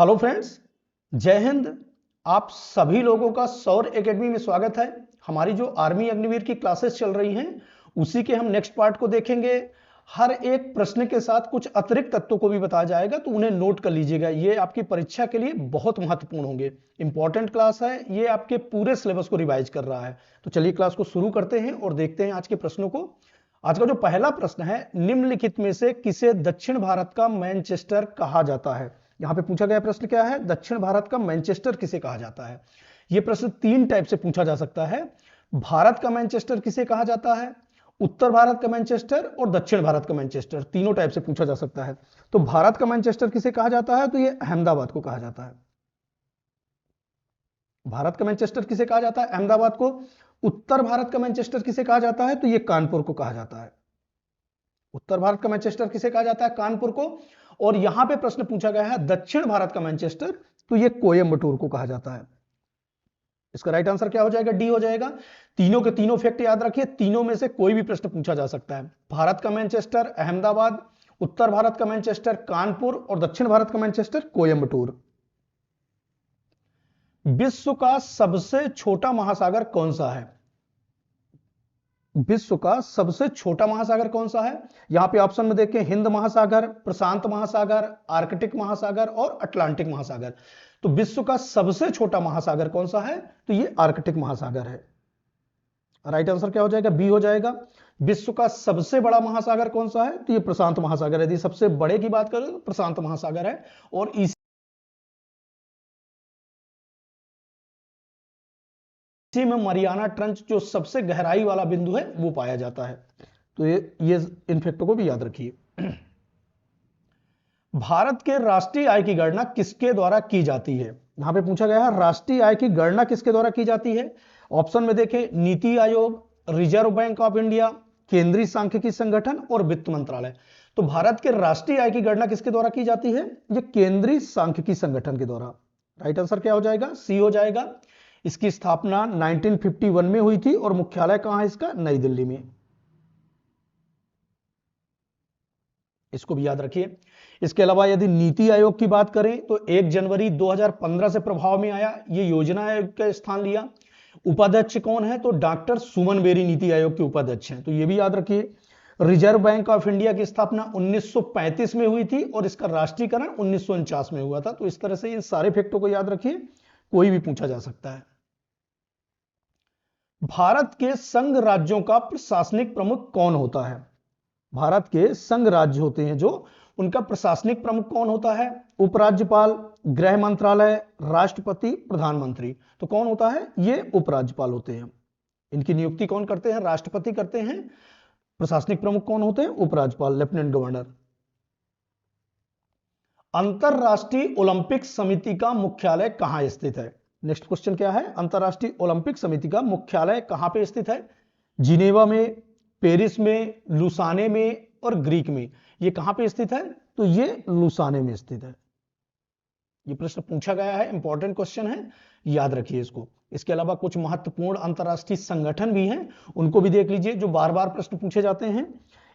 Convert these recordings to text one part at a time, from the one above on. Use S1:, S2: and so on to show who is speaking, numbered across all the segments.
S1: Hello friends, जय हिंद। आप सभी लोगों का सौर एकेडमी में स्वागत है। हमारी जो आर्मी अग्निवीर की क्लासेस चल रही हैं उसी के हम नेक्स्ट पार्ट को देखेंगे। हर एक प्रश्न के साथ कुछ अतिरिक्त तत्वों को भी बताया जाएगा, तो उन्हें नोट कर लीजिएगा। ये आपकी परीक्षा के लिए बहुत महत्वपूर्ण होंगे। इंपॉर्टेंट क्लास है, ये आपके पूरे सिलेबस को रिवाइज कर रहा है। तो चलिए क्लास को शुरू करते हैं और देखते हैं आज के प्रश्नों को। आज का जो पहला प्रश्न है, निम्नलिखित में से किसे दक्षिण भारत का मैनचेस्टर कहा जाता है। यहां पे पूछा गया प्रश्न क्या है, दक्षिण भारत का मैनचेस्टर किसे कहा जाता है। यह प्रश्न तीन टाइप से पूछा जा सकता है। भारत का मैनचेस्टर किसे कहा जाता है, उत्तर भारत का मैनचेस्टर और दक्षिण भारत का मैनचेस्टर, तीनों टाइप से पूछा जा सकता है। तो भारत का मैनचेस्टर किसे कहा जाता है, तो यह अहमदाबाद को कहा जाता है। भारत का मैनचेस्टर किसे कहा जाता है, अहमदाबाद को। उत्तर भारत का मैनचेस्टर किसे कहा जाता है, तो यह कानपुर को कहा जाता है। उत्तर भारत का मैनचेस्टर किसे कहा जाता है, कानपुर को। और यहां पे प्रश्न पूछा गया है दक्षिण भारत का मैनचेस्टर, तो यह कोयंबटूर को कहा जाता है। इसका राइट आंसर क्या हो जाएगा, डी हो जाएगा। तीनों के तीनों फैक्ट याद रखिए, तीनों में से कोई भी प्रश्न पूछा जा सकता है। भारत का मैनचेस्टर अहमदाबाद, उत्तर भारत का मैनचेस्टर कानपुर और दक्षिण भारत का मैनचेस्टर कोयंबटूर। विश्व का सबसे छोटा महासागर कौन सा है, विश्व का सबसे छोटा महासागर कौन सा है। यहां पे ऑप्शन में देखें, हिंद महासागर, प्रशांत महासागर, आर्कटिक महासागर और अटलांटिक महासागर। तो विश्व का सबसे छोटा महासागर कौन सा है, तो ये आर्कटिक महासागर है। राइट आंसर क्या हो जाएगा, बी हो जाएगा। विश्व का सबसे बड़ा महासागर कौन सा है, तो ये प्रशांत महासागर है। यदि सबसे बड़े की बात करें तो प्रशांत महासागर है। और इसी में मरियाना ट्रंच जो सबसे गहराई वाला बिंदु है वो पाया जाता है। तो ये इन फैक्टों को भी याद रखिए। भारत के राष्ट्रीय आय की गणना किसके द्वारा की जाती है। यहां पे पूछा गया है राष्ट्रीय आय की गणना किसके द्वारा की जाती है। ऑप्शन में देखें, NITI Aayog, reserve bank of India, केंद्रीय सांख्यिकी संगठन और वित्त मंत्रालय। तो भारत के राष्ट्रीय आय की गणना किसके द्वारा की जाती है, यह केंद्रीय सांख्यिकी संगठन के द्वारा। राइट आंसर क्या हो जाएगा, सी हो जाएगा। इसकी स्थापना 1951 में हुई थी और मुख्यालय कहां है इसका, नई दिल्ली में। इसको भी याद रखिए। इसके अलावा यदि नीति आयोग की बात करें तो 1 जनवरी 2015 से प्रभाव में आया, ये योजना आयोग का स्थान लिया। उपाध्यक्ष कौन है, तो डॉक्टर सुमन बेरी नीति आयोग के उपाध्यक्ष हैं, तो ये भी याद रखिए। रिजर्व बैंक ऑफ इंडिया की स्थापना 1935 में हुई थी और इसका राष्ट्रीयकरण 1949 में हुआ था। तो इस तरह से इन सारे फैक्टों को याद रखिए, कोई भी पूछा जा सकता है। भारत के संघ राज्यों का प्रशासनिक प्रमुख कौन होता है। भारत के संघ राज्य होते हैं जो, उनका प्रशासनिक प्रमुख कौन होता है, उपराज्यपाल, गृह मंत्रालय, राष्ट्रपति, प्रधानमंत्री। तो कौन होता है, ये उपराज्यपाल होते हैं। इनकी नियुक्ति कौन करते हैं, राष्ट्रपति करते हैं। प्रशासनिक प्रमुख कौन होते हैं, उपराज्यपाल, लेफ्टिनेंट गवर्नर। अंतरराष्ट्रीय ओलंपिक समिति का मुख्यालय कहां स्थित है। नेक्स्ट क्वेश्चन क्या है, अंतरराष्ट्रीय ओलंपिक समिति का मुख्यालय कहां पे स्थित है। जिनेवा में, पेरिस में, लुसाने में और ग्रीक में। ये कहां पे स्थित है, तो ये लुसाने में स्थित है। ये प्रश्न पूछा गया है, इंपॉर्टेंट क्वेश्चन है, याद रखिए इसको। इसके अलावा कुछ महत्वपूर्ण अंतरराष्ट्रीय संगठन भी हैं, उनको भी देख लीजिए जो बार बार प्रश्न पूछे जाते हैं।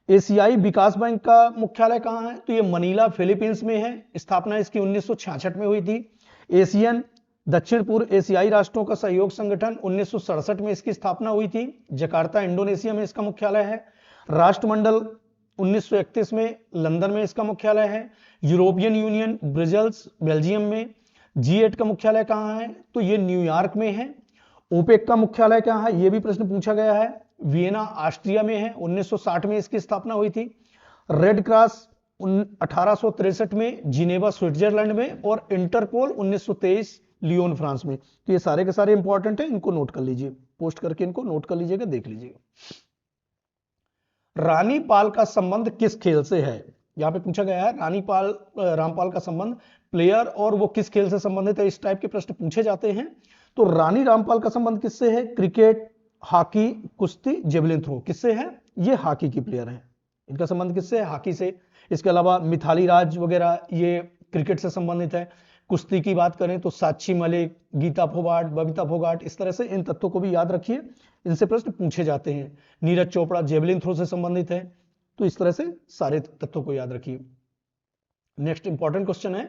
S1: एशियाई विकास बैंक का मुख्यालय कहां है, तो ये मनीला फिलीपींस में है। स्थापना इसकी 1966 में हुई थी। एशियन दक्षिण पूर्व एशियाई राष्ट्रों का सहयोग संगठन 1967 में इसकी स्थापना हुई थी। जकार्ता इंडोनेशिया में इसका मुख्यालय है। राष्ट्रमंडल 1931 में लंदन में इसका मुख्यालय है। यूरोपियन यूनियन ब्रसेल्स बेल्जियम में। G8 का मुख्यालय कहां है, तो ये न्यूयॉर्क में है। ओपेक का मुख्यालय कहां है, यह भी प्रश्न पूछा गया है, वियना ऑस्ट्रिया में है। 1960 में इसकी स्थापना हुई थी। रेड क्रॉस 1863 में जिनेवा स्विट्जरलैंड में और इंटरपोल 1923 लियोन फ्रांस में। तो ये सारे के सारे इंपॉर्टेंट है, इनको नोट कर लीजिए, पोस्ट करके इनको नोट कर लीजिएगा, देख लीजिएगा। रानी पाल का संबंध किस खेल से है। यहां पे पूछा गया है रानी पाल रामपाल का संबंध प्लेयर और वो किस खेल से संबंधित है, इस टाइप के प्रश्न पूछे जाते हैं। तो रानी रामपाल का संबंध किससे है, क्रिकेट, हॉकी, कुश्ती, जेवलिन थ्रो, किससे है, ये हॉकी की प्लेयर है। इनका संबंध किससे है, हॉकी से। इसके अलावा मिथाली राज वगैरह ये क्रिकेट से संबंधित है। कुश्ती की बात करें तो साक्षी मलिक, गीता फोगाट, बबीता फोगाट, इस तरह से इन तत्वों को भी याद रखिए, इनसे प्रश्न पूछे जाते हैं। नीरज चोपड़ा जेवलिन थ्रो से संबंधित है। तो इस तरह से सारे तत्वों को याद रखिए। नेक्स्ट इंपॉर्टेंट क्वेश्चन है,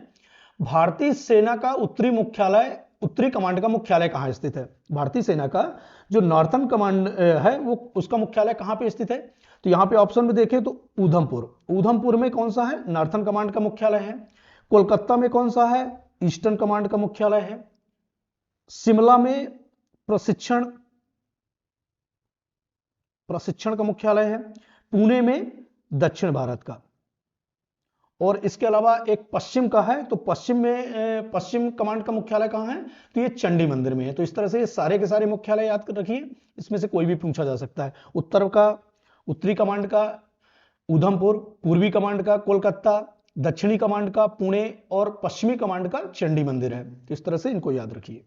S1: भारतीय सेना का उत्तरी कमांड का मुख्यालय कहां स्थित है? भारतीय सेना का जो नॉर्थर्न कमांड है वो उसका मुख्यालय कहां पे स्थित है? तो यहां पे ऑप्शन में देखें तो उधमपुर में कौन सा है? नॉर्थर्न कमांड का मुख्यालय है। कोलकाता में कौन सा है? ईस्टर्न कमांड का मुख्यालय है। शिमला में प्रशिक्षण का मुख्यालय है। पुणे में दक्षिण भारत का। और इसके अलावा एक पश्चिम का है, तो पश्चिम कमांड का मुख्यालय कहां है? तो ये चंडी मंदिर में है। तो इस तरह से ये सारे के सारे मुख्यालय याद कर रखिए, इसमें से कोई भी पूछा जा सकता है। उत्तरी कमांड का उधमपुर, पूर्वी कमांड का कोलकाता, दक्षिणी कमांड का पुणे और पश्चिमी कमांड का चंडी मंदिर है। तो इस तरह से इनको याद रखिए।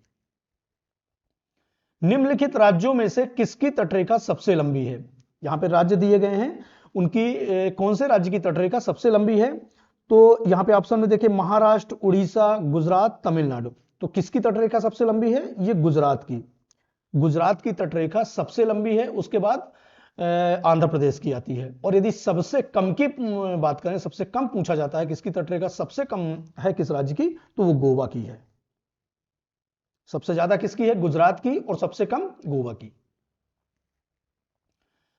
S1: निम्नलिखित राज्यों में से किसकी तटरेखा सबसे लंबी है? यहां पे राज्य दिए गए हैं, उनकी कौन से राज्य की तटरेखा सबसे लंबी है? तो यहां पे ऑप्शन में देखिए महाराष्ट्र, उड़ीसा, गुजरात, तमिलनाडु। तो किसकी तटरेखा सबसे लंबी है? ये गुजरात की तटरेखा सबसे लंबी है। उसके बाद आंध्र प्रदेश की आती है। और यदि सबसे कम की बात करें, सबसे कम पूछा जाता है किसकी तटरेखा सबसे कम है किस राज्य की, तो वो गोवा की है। सबसे ज्यादा किसकी है? गुजरात की, और सबसे कम गोवा की।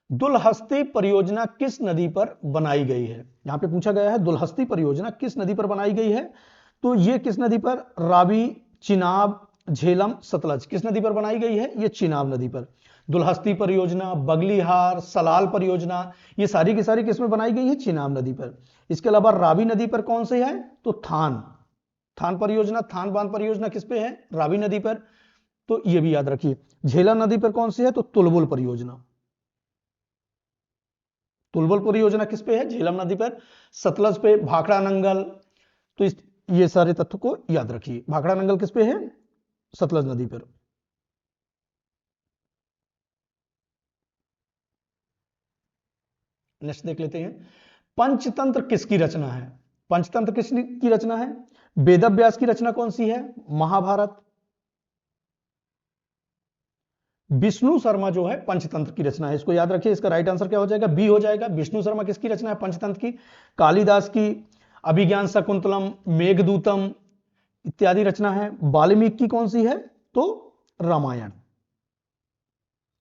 S1: दुलहस्ती परियोजना किस नदी पर बनाई गई है? यहां पे पूछा गया है दुलहस्ती परियोजना किस नदी पर बनाई गई है? तो ये किस नदी पर? रावी, चिनाब, झेलम, सतलज, किस नदी पर बनाई गई है? ये चिनाब नदी पर। दुलहस्ती परियोजना, बगलीहार, सलाल परियोजना, ये सारी की सारी किसमें बनाई गई है? चिनाब नदी पर। इसके अलावा रावी नदी पर कौन सी है? तो थान परियोजना, थान बांध परियोजना किस पे है? रावी नदी पर। तो ये भी याद रखिए। झेलम नदी पर कौन सी है? तो तुलबुल परियोजना किस पे है? झेलम नदी पर। सतलज पे भाखड़ा नंगल। तो ये सारे तथ्य को याद रखिए। भाखड़ा नंगल किस पे है? सतलज नदी पर। नेक्स्ट देख लेते हैं, पंचतंत्र किसकी रचना है? पंचतंत्र किसकी रचना है? वेदव्यास की रचना कौन सी है? महाभारत। विष्णु शर्मा जो है पंचतंत्र की रचना है, इसको याद रखिए। इसका राइट आंसर क्या हो जाएगा? बी हो जाएगा। विष्णु शर्मा किसकी रचना है पंचतंत्र की? कालिदास की। अभिज्ञान शकुंतलम, मेघदूतम इत्यादि रचना है। वाल्मीकि की कौन सी है? तो रामायण।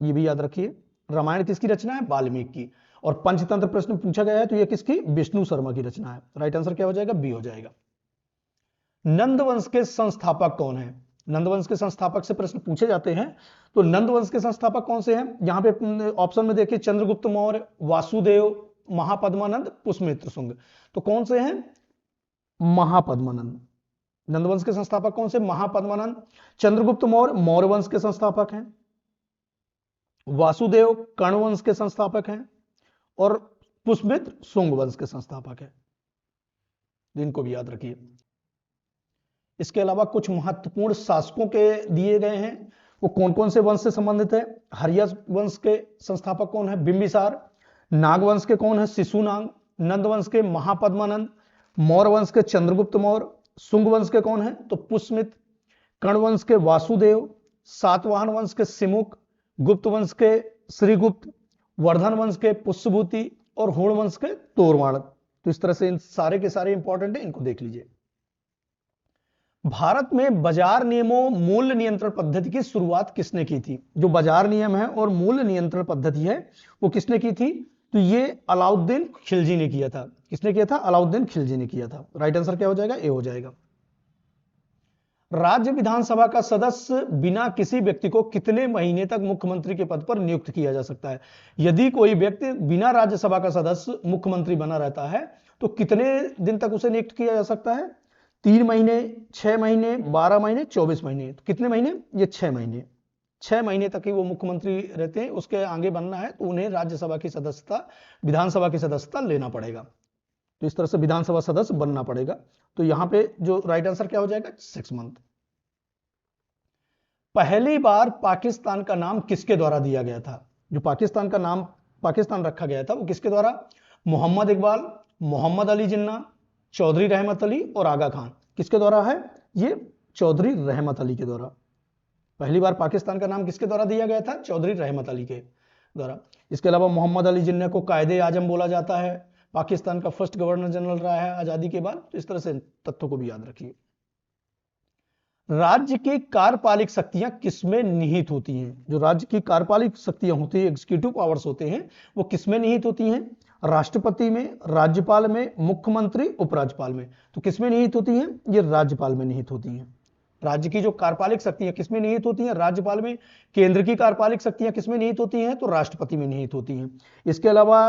S1: ये भी याद रखिए, रामायण किसकी रचना है? वाल्मीकि की। और पंचतंत्र प्रश्न पूछा गया है तो ये किसकी? विष्णु शर्मा की रचना है। राइट आंसर क्या हो जाएगा? बी हो जाएगा। नंदवंश के संस्थापक कौन है? नंदवंश के संस्थापक से प्रश्न पूछे जाते हैं, तो नंदवंश के संस्थापक कौन से हैं? यहां पे ऑप्शन में देखिए चंद्रगुप्त मौर्य, वासुदेव, महापद्मानंद, पुष्यमित्र शुंग। तो कौन से हैं? महापद्मानंद। नंदवंश के संस्थापक कौन से? महापद्मानंद। चंद्रगुप्त मौर्य मौर्य वंश के संस्थापक हैं। वासुदेव कर्ण वंश के संस्थापक हैं। और पुष्यमित्र शुंग वंश के संस्थापक हैं। इनको भी याद रखिए। इसके अलावा कुछ महत्वपूर्ण शासकों के दिए गए हैं, वो कौन कौन से वंश से संबंधित है? हर्य वंश के संस्थापक कौन है? बिंबिसार। नाग वंश के कौन है? शिशुनाग। नंद वंश के महापद्मानंद। मौर्य वंश के चंद्रगुप्त मौर्य। शुंग वंश के कौन है? तो पुष्यमित्र। कर्ण वंश के वासुदेव। सातवाहन वंश के सिमुक। गुप्त वंश के श्रीगुप्त। वर्धन वंश के पुष्यभूति। और होड़ वंश के तोरवाड़। तो इस तरह से इन सारे के सारे इंपॉर्टेंट है, इनको देख लीजिए। भारत में बाजार नियमों मूल्य नियंत्रण पद्धति की शुरुआत किसने की थी? जो बाजार नियम है और मूल्य नियंत्रण पद्धति है वो किसने की थी? तो ये अलाउद्दीन खिलजी ने किया था। किसने किया था? अलाउद्दीन खिलजी ने किया था। राइट आंसर क्या हो जाएगा? ए हो जाएगा। राज्य विधानसभा का सदस्य बिना किसी व्यक्ति को कितने महीने तक मुख्यमंत्री के पद पर नियुक्त किया जा सकता है? यदि कोई व्यक्ति बिना राज्यसभा का सदस्य मुख्यमंत्री बना रहता है तो कितने दिन तक उसे नियुक्त किया जा सकता है? 3 महीने, 6 महीने, 12 महीने, 24 महीने। तो कितने महीने? ये 6 महीने। 6 महीने तक ही वो मुख्यमंत्री रहते हैं। उसके आगे बनना है तो उन्हें राज्यसभा की सदस्यता, विधानसभा की सदस्यता लेना पड़ेगा। तो इस तरह से विधानसभा सदस्य बनना पड़ेगा। तो यहां पे जो राइट आंसर क्या हो जाएगा? 6 मंथ। पहली बार पाकिस्तान का नाम किसके द्वारा दिया गया था? जो पाकिस्तान का नाम पाकिस्तान रखा गया था वो किसके द्वारा? मोहम्मद इकबाल, मोहम्मद अली जिन्ना, चौधरी रहमत अली और आगा खान। किसके द्वारा है? ये चौधरी रहमत अली के द्वारा। पहली बार पाकिस्तान का नाम किसके द्वारा दिया गया था? चौधरी रहमत अली के द्वारा। इसके अलावा मोहम्मद अली जिन्ना को कायदे आजम बोला जाता है। पाकिस्तान का फर्स्ट गवर्नर जनरल रहा है आजादी के बाद। तो इस तरह से तथ्यों को भी याद रखिए। राज्य की कार्यपालिक शक्तियां किसमें निहित होती हैं? जो राज्य की कार्यपालिक शक्तियां होती है, एग्जीक्यूटिव पावर्स होते हैं, वो किसमें निहित होती हैं? राष्ट्रपति में, राज्यपाल में, मुख्यमंत्री, उपराज्यपाल में। तो किसमें निहित होती हैं? ये राज्यपाल में निहित होती हैं। राज्य की जो कार्यपालिक शक्तियां किसमें निहित होती हैं? राज्यपाल में। केंद्र की कार्यपालिक शक्तियां किसमें निहित होती हैं? तो राष्ट्रपति में निहित होती हैं। इसके अलावा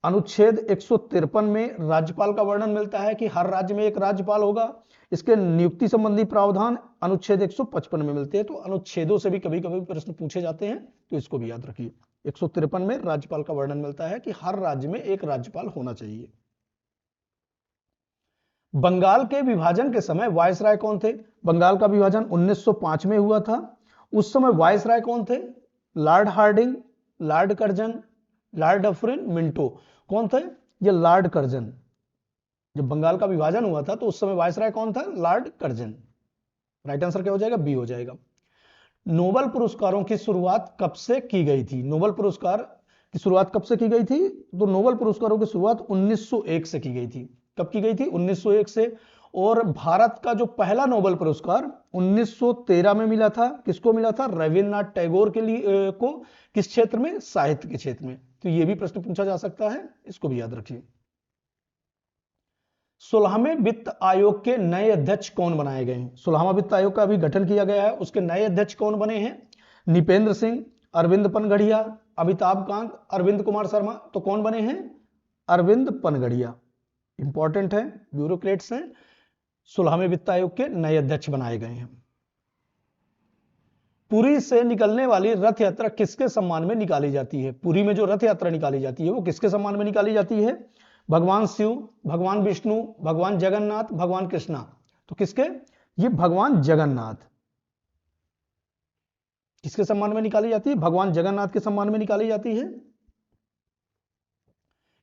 S1: अनुच्छेद 153 में राज्यपाल का वर्णन मिलता है कि हर राज्य में एक राज्यपाल होगा। इसके नियुक्ति संबंधी प्रावधान अनुच्छेद 155 में मिलते हैं। तो अनुच्छेदों से भी कभी कभी प्रश्न पूछे जाते हैं, तो इसको भी याद रखिए। 153 में राज्यपाल का वर्णन मिलता है कि हर राज्य में एक राज्यपाल होना चाहिए। बंगाल के विभाजन के समय वायसराय कौन थे? बंगाल का विभाजन 1905 में हुआ था। उस समय वायसराय कौन थे? Lord Hardinge, Lord Curzon, Lord Dufferin, Minto. कौन थे? ये लॉर्ड कर्जन। जब बंगाल का विभाजन हुआ था तो उस समय वायसराय कौन था? Lord Curzon. राइट आंसर क्या हो जाएगा? बी हो जाएगा। नोबेल पुरस्कारों की शुरुआत कब से की गई थी? नोबेल पुरस्कार की शुरुआत कब से की गई थी? तो नोबेल पुरस्कारों की शुरुआत 1901 से की गई थी। कब की गई थी? 1901 से। और भारत का जो पहला नोबेल पुरस्कार 1913 में मिला था। किसको मिला था? रविन्द्रनाथ टैगोर के लिए को। किस क्षेत्र में? साहित्य के क्षेत्र में। तो यह भी प्रश्न पूछा जा सकता है, इसको भी याद रखिए। 16वें वित्त आयोग के नए अध्यक्ष कौन बनाए गए हैं? 16वां वित्त आयोग का अभी गठन किया गया है, उसके नए अध्यक्ष कौन बने हैं? निपेंद्र सिंह, अरविंद पनगड़िया, अमिताभ कांत, अरविंद कुमार शर्मा। तो कौन बने हैं? अरविंद पनगड़िया। इंपॉर्टेंट है, ब्यूरोक्रेट्स हैं। 16वें वित्त आयोग के नए अध्यक्ष बनाए गए हैं। पुरी से निकलने वाली रथ यात्रा किसके सम्मान में निकाली जाती है? पुरी में जो रथ यात्रा निकाली जाती है वो किसके सम्मान में निकाली जाती है? भगवान शिव, भगवान विष्णु, भगवान जगन्नाथ, भगवान कृष्णा। तो किसके? ये भगवान जगन्नाथ। किसके सम्मान में निकाली जाती है? भगवान जगन्नाथ के सम्मान में निकाली जाती है।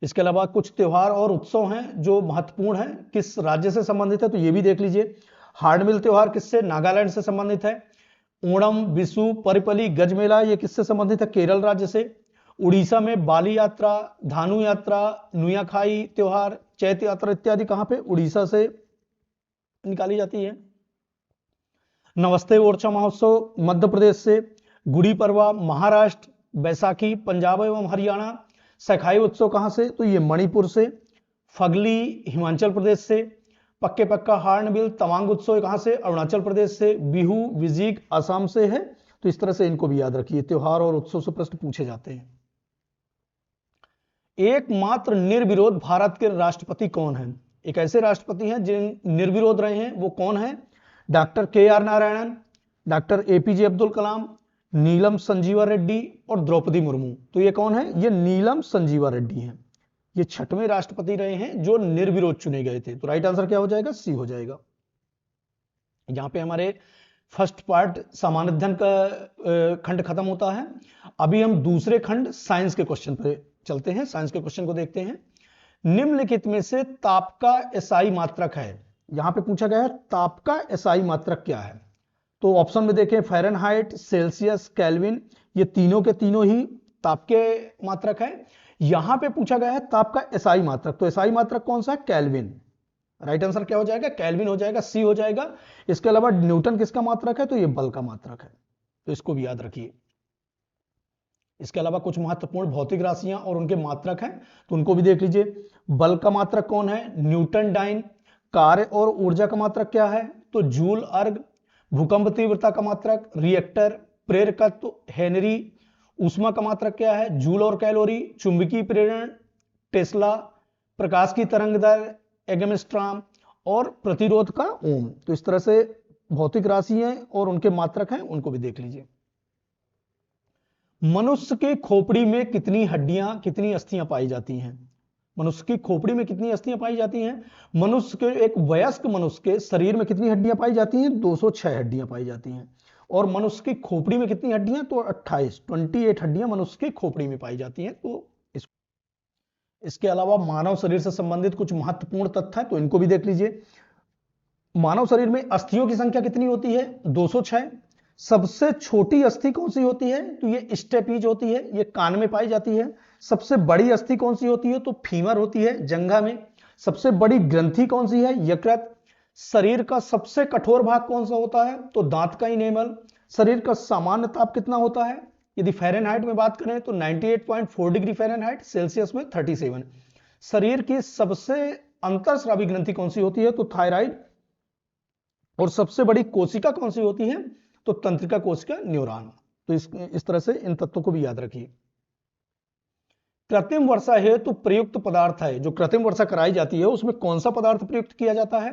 S1: इसके अलावा कुछ त्योहार और उत्सव हैं जो महत्वपूर्ण हैं, किस राज्य से संबंधित है? तो ये भी देख लीजिए। हार्डमिल त्योहार किससे? नागालैंड से संबंधित है। ओणम, विशु, परिपली, गजमेला ये किससे संबंधित है? केरल राज्य से। उड़ीसा में बाली यात्रा, धानु यात्रा, नुयाखाई त्योहार, चैत यात्रा इत्यादि कहां पे? उड़ीसा से निकाली जाती है। नमस्ते ओरछा महोत्सव मध्य प्रदेश से। गुड़ी पड़वा महाराष्ट्र, बैसाखी पंजाब एवं हरियाणा। सखाई उत्सव कहां से? तो ये मणिपुर से। फगली हिमाचल प्रदेश से। पक्के पक्का हार्नबिल तवांग उत्सव कहां से? अरुणाचल प्रदेश से। बिहू विजिक असम से है। तो इस तरह से इनको भी याद रखिए, त्योहार और उत्सव से प्रश्न पूछे जाते हैं। एकमात्र निर्विरोध भारत के राष्ट्रपति कौन है? एक ऐसे राष्ट्रपति हैं जिन निर्विरोध रहे हैं, वो कौन है? Doctor K R. Narayanan, doctor A P J. Abdul Kalam, Neelam Sanjiva Reddy और द्रौपदी मुर्मू। तो ये कौन है? ये नीलम संजीवा रेड्डी हैं। ये 6वें राष्ट्रपति रहे हैं जो निर्विरोध चुने गए थे। तो राइट आंसर क्या हो जाएगा? सी हो जाएगा। यहां पे हमारे फर्स्ट पार्ट सामान्य अध्ययन का खंड खत्म होता है। अभी हम दूसरे खंड साइंस के क्वेश्चन पे चलते हैं। साइंस के क्वेश्चन को देखते हैं। निम्नलिखित में से ताप का एसआई मात्रक है। यहां पे पूछा गया है ताप का एसआई मात्रक क्या है? तो ऑप्शन में देखें, फ़ारेनहाइट, सेल्सियस, केल्विन। ये तीनों के तीनों ही ताप के मात्रक है। यहां पे पूछा गया है ताप का एसआई मात्रक। तो एसआई मात्रक कौन सा है? केल्विन। राइट आंसर क्या हो जाएगा? केल्विन हो जाएगा, सी हो जाएगा। इसके अलावा न्यूटन किसका मात्रक है? तो ये बल का मात्रक है। तो इसको भी याद रखिए। इसके अलावा कुछ महत्वपूर्ण भौतिक राशियां और उनके मात्रक हैं, तो उनको भी देख लीजिए। बल का मात्रक कौन है? Newton dyne. कार्य और ऊर्जा का मात्रक क्या है? तो जूल अर्ग। भूकंप तीव्रता का मात्रक रिएक्टर। प्रेरकत्व हेनरी। ऊष्मा का मात्रक क्या है? जूल और कैलोरी। चुंबकीय प्रेरण टेस्ला। प्रकाश की तरंग दर एगेमस्ट्रॉम। और प्रतिरोध का ओम। तो इस तरह से भौतिक राशि हैं और उनके मात्रक हैं, उनको भी देख लीजिए। मनुष्य के खोपड़ी में कितनी हड्डियां, कितनी अस्थियां पाई जाती हैं? मनुष्य की खोपड़ी में कितनी अस्थियां पाई जाती हैं? मनुष्य के एक वयस्क मनुष्य के शरीर में कितनी हड्डियां पाई जाती हैं? 206 हड्डियां पाई जाती हैं। और मनुष्य की खोपड़ी में कितनी हड्डियां? तो 28 हड्डियां मनुष्य की खोपड़ी में पाई जाती हैं। तो इसके अलावा मानव शरीर से संबंधित कुछ महत्वपूर्ण तथ्य हैं, तो इनको भी देख लीजिए। मानव शरीर में अस्थियों की संख्या कितनी होती है? 206। सबसे छोटी अस्थि कौन सी होती है? तो ये स्टेपीज होती है, ये कान में पाई जाती है। सबसे बड़ी अस्थि कौन सी होती है? तो फीमर होती है, जंघा में। सबसे बड़ी ग्रंथि कौन सी है? यकृत। शरीर का सबसे कठोर भाग कौन सा होता है? तो दांत का इनेमल। शरीर का सामान्य ताप कितना होता है? यदि फ़ारेनहाइट में बात करें तो 98.4 डिग्री फ़ारेनहाइट, सेल्सियस में 37। शरीर की सबसे अंतरस्रावी ग्रंथि कौन सी होती है? तो थायराइड। और सबसे बड़ी कोशिका कौन सी होती है? तो तंत्रिका कोशिका, न्यूरॉन। तो इस तरह से इन तत्वों को भी याद रखिए। कृत्रिम वर्षा हेतु प्रयुक्त पदार्थ है, जो कृत्रिम वर्षा कराई जाती है उसमें कौन सा पदार्थ प्रयुक्त किया जाता है?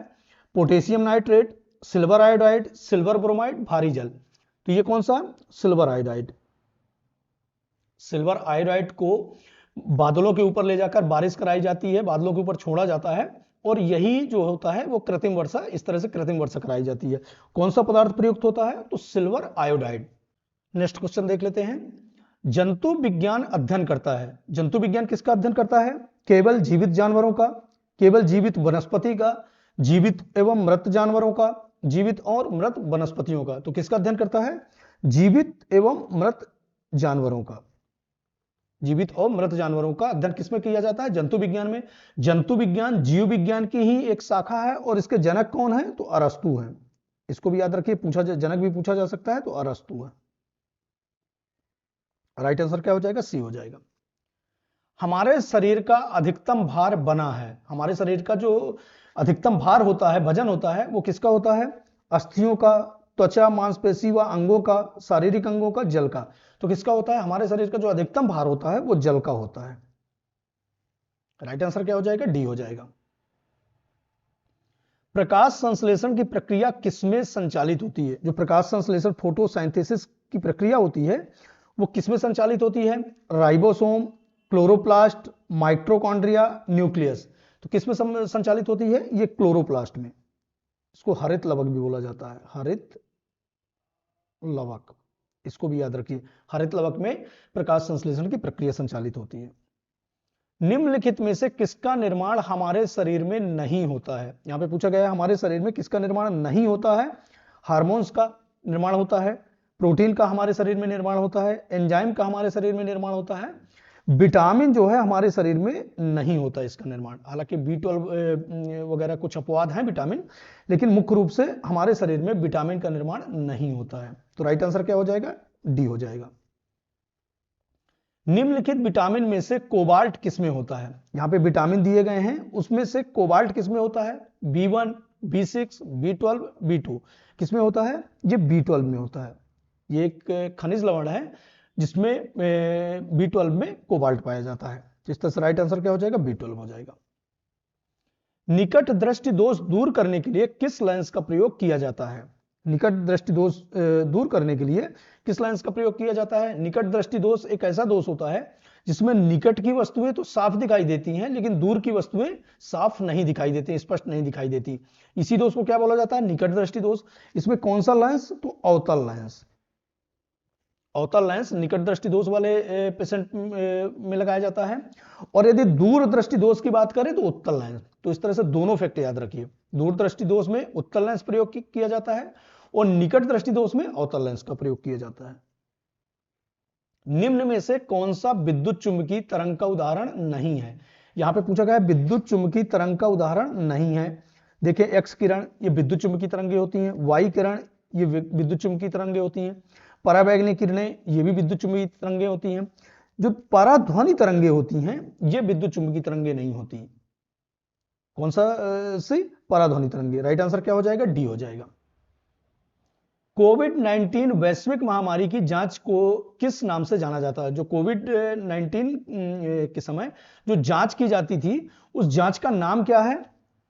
S1: Potassium nitrate, silver iodide, silver bromide, भारी जल। तो ये कौन सा? Silver iodide. सिल्वर आयोडाइड को बादलों के ऊपर ले जाकर बारिश कराई जाती है, बादलों के ऊपर छोड़ा जाता है, और यही जो होता है वो कृत्रिम वर्षा, इस तरह से कृत्रिम वर्षा कराई जाती है। कौन सा पदार्थ प्रयुक्त होता है? तो सिल्वर आयोडाइड। नेक्स्ट क्वेश्चन देख लेते हैं। जंतु विज्ञान अध्ययन करता है। जंतु विज्ञान किसका अध्ययन करता है? केवल जीवित जानवरों का, केवल जीवित वनस्पति का, जीवित एवं मृत जानवरों का, जीवित और मृत वनस्पतियों का। तो किसका अध्ययन करता है? जीवित एवं मृत जानवरों का। जीवित और मृत जानवरों का अध्ययन किसमें किया जाता है? जंतु विज्ञान में। जंतु विज्ञान जीव विज्ञान की ही एक शाखा है, और इसके जनक कौन है? तो अरस्तु है। इसको भी याद रखिए, जनक भी पूछा जा सकता है, तो अरस्तु है। राइट आंसर क्या हो जाएगा? सी हो जाएगा। हमारे शरीर का अधिकतम भार बना है। हमारे शरीर का जो अधिकतम भार होता है, वजन होता है, वो किसका होता है? अस्थियों का, त्वचा, मांसपेशी व अंगों का, शारीरिक अंगों का, जल का। तो किसका होता है? हमारे शरीर का जो अधिकतम भार होता है वो जल का होता है। राइट आंसर क्या हो जाएगा? डी हो जाएगा। प्रकाश संश्लेषण की प्रक्रिया किसमें संचालित होती है? जो प्रकाश संश्लेषण, फोटोसिंथेसिस की प्रक्रिया होती है, वो किसमें संचालित होती है? Ribosome, chloroplast, mitochondria, nucleus. तो किसमें संचालित होती है? ये क्लोरोप्लास्ट में। इसको हरित लवक भी बोला जाता है, हरित लवक। इसको भी याद रखिए, हरित लवक में प्रकाश संश्लेषण की प्रक्रिया संचालित होती है। निम्नलिखित में से किसका निर्माण हमारे शरीर में नहीं होता है? यहां पे पूछा गया है हमारे शरीर में किसका निर्माण नहीं होता है? हार्मोन्स का निर्माण होता है, प्रोटीन का हमारे शरीर में निर्माण होता है, एंजाइम का हमारे शरीर में निर्माण होता है, विटामिन जो है हमारे शरीर में नहीं होता इसका निर्माण। हालांकि B12 वगैरह कुछ अपवाद हैं विटामिन, लेकिन मुख्य रूप से हमारे शरीर में विटामिन का निर्माण नहीं होता है। तो राइट आंसर क्या हो जाएगा? डी हो जाएगा। निम्नलिखित विटामिन में से कोबाल्ट किसमें होता है? यहां पे विटामिन दिए गए हैं, उसमें से कोबाल्ट किसमें होता है? B1, B6, B12, B2। किसमें होता है? ये B12 में होता है। ये एक खनिज लवण है जिसमें B12 में कोबाल्ट पाया जाता है। इस तरह से राइट आंसर क्या हो जाएगा? B12 हो जाएगा। निकट दृष्टि दोष दूर करने के लिए किस लेंस का प्रयोग किया जाता है? निकट दृष्टि दोष दूर करने के लिए किस लेंस का प्रयोग किया जाता है? निकट दृष्टि दोष एक ऐसा दोष होता है जिसमें निकट की वस्तुएं तो साफ दिखाई देती हैं, लेकिन दूर की वस्तुएं साफ नहीं दिखाई देती, स्पष्ट नहीं दिखाई देती। इसी दोष को क्या बोला जाता है? निकट दृष्टि दोष। इसमें कौन सा लेंस? तो अवतल लेंस। अवतल लेंस निकट दृष्टि दोष वाले पेशेंट में लगाया जाता है। और यदि दूर दृष्टि दोष की बात करें तो उत्तल लेंस। तो इस तरह से दोनों फैक्ट याद रखिए, दूर दृष्टि दोष में उत्तल लेंस प्रयोग किया जाता है और निकट दृष्टि दोष में अवतल लेंस का प्रयोग किया जाता है। निम्न में से कौन सा विद्युत चुंबकीय तरंग का उदाहरण नहीं है? यहां पे पूछा गया है विद्युत चुंबकीय तरंग का उदाहरण नहीं है। देखिए, एक्स किरण ये विद्युत चुंबकीय तरंगें होती हैं, वाई किरण ये विद्युत चुंबकीय तरंगें होती हैं, पराबैंगनी किरणें ये भी विद्युत चुंबकीय तरंगें होती हैं। जो पराध्वनि तरंगें होती हैं ये विद्युत चुंबकीय तरंगें नहीं होती। कौन सा सी? पराध्वनि तरंगें। राइट आंसर क्या हो जाएगा? डी हो जाएगा। कोविड-19 वैश्विक महामारी की जांच को किस नाम से जाना जाता है? जो कोविड-19 के समय जो जांच की जाती थी उस जांच का नाम क्या है?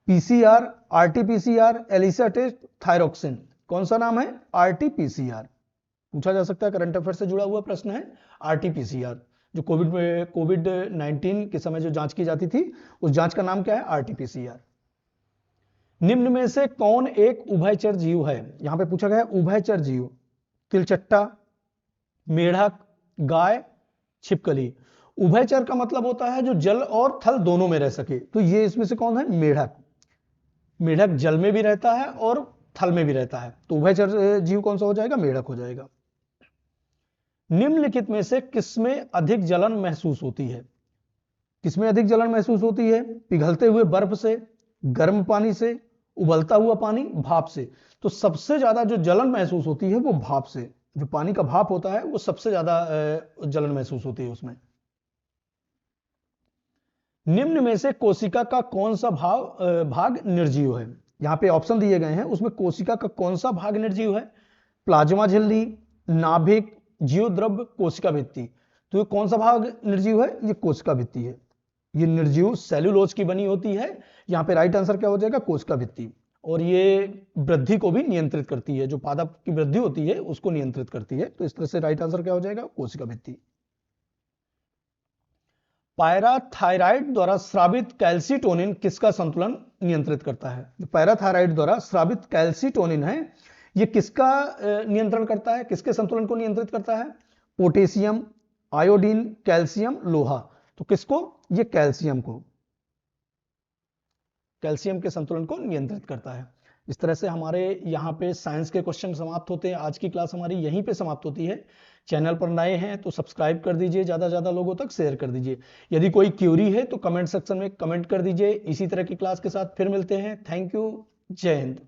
S1: PCR, RT PCR, ELISA test, thyroxine. कौन सा नाम है? आरटीपीसीआर। पूछा जा सकता है, करंट अफेयर से जुड़ा हुआ प्रश्न है। आरटीपीसीआर जो कोविड-19 के समय जो जांच की जाती थी उस जांच का नाम क्या है? आरटीपीसीआर। निम्न में से कौन एक उभयचर जीव है? यहां पे पूछा गया है उभयचर जीव। तिलचट्टा, मेढक, गाय, छिपकली। उभयचर का मतलब होता है जो जल और थल दोनों में रह सके। तो ये इसमें से कौन है? मेढक। मेढक जल में भी रहता है और थल में भी रहता है। तो उभयचर जीव कौन सा हो जाएगा? मेढक हो जाएगा। निम्नलिखित में से किसमें अधिक जलन महसूस होती है? किसमें अधिक जलन महसूस होती है? पिघलते हुए बर्फ से, गर्म पानी से, उबलता हुआ पानी, भाप से। तो सबसे ज्यादा जो जलन महसूस होती है वो भाप से, जो पानी का भाप होता है वो सबसे ज्यादा जलन महसूस होती है उसमें। निम्न में से कोशिका का कौन सा भाग निर्जीव है? यहां पे ऑप्शन दिए गए हैं, उसमें कोशिका का कौन सा भाग निर्जीव है? प्लाज्मा झिल्ली, नाभिक, जीवद्रव्य, कोशिका भित्ति। तो ये कौन सा भाग निर्जीव है? ये कोशिका भित्ति है। ये निर्जीव सेल्यूलोज की बनी होती है। यहाँ पे राइट आंसर क्या हो जाएगा? कोशिका भित्ति। और ये वृद्धि को भी नियंत्रित करती है, जो पादप की वृद्धि होती है उसको नियंत्रित करती है। तो इस तरह से राइट आंसर क्या हो जाएगा? कोशिका भित्ति। पैराथायराइड द्वारा स्रावित कैल्सिटोनिन किसका संतुलन नियंत्रित करता है? पैराथायराइड द्वारा स्रावित कैल्सिटोनिन है, ये किसका नियंत्रण करता है, किसके संतुलन को नियंत्रित करता है? पोटेशियम, आयोडीन, कैल्शियम, लोहा। तो किसको? ये कैल्शियम को, कैल्शियम के संतुलन को नियंत्रित करता है। इस तरह से हमारे यहाँ पे साइंस के क्वेश्चन समाप्त होते हैं। आज की क्लास हमारी यहीं पे समाप्त होती है। चैनल पर नए हैं तो सब्सक्राइब कर दीजिए, ज़्यादा से ज़्यादा लोगों तक शेयर कर दीजिए। यदि कोई क्यूरी है तो कमेंट सेक्शन में कमेंट कर दीजिए। इसी तरह की क्लास के साथ फिर मिलते हैं। Thank you. जय हिंद।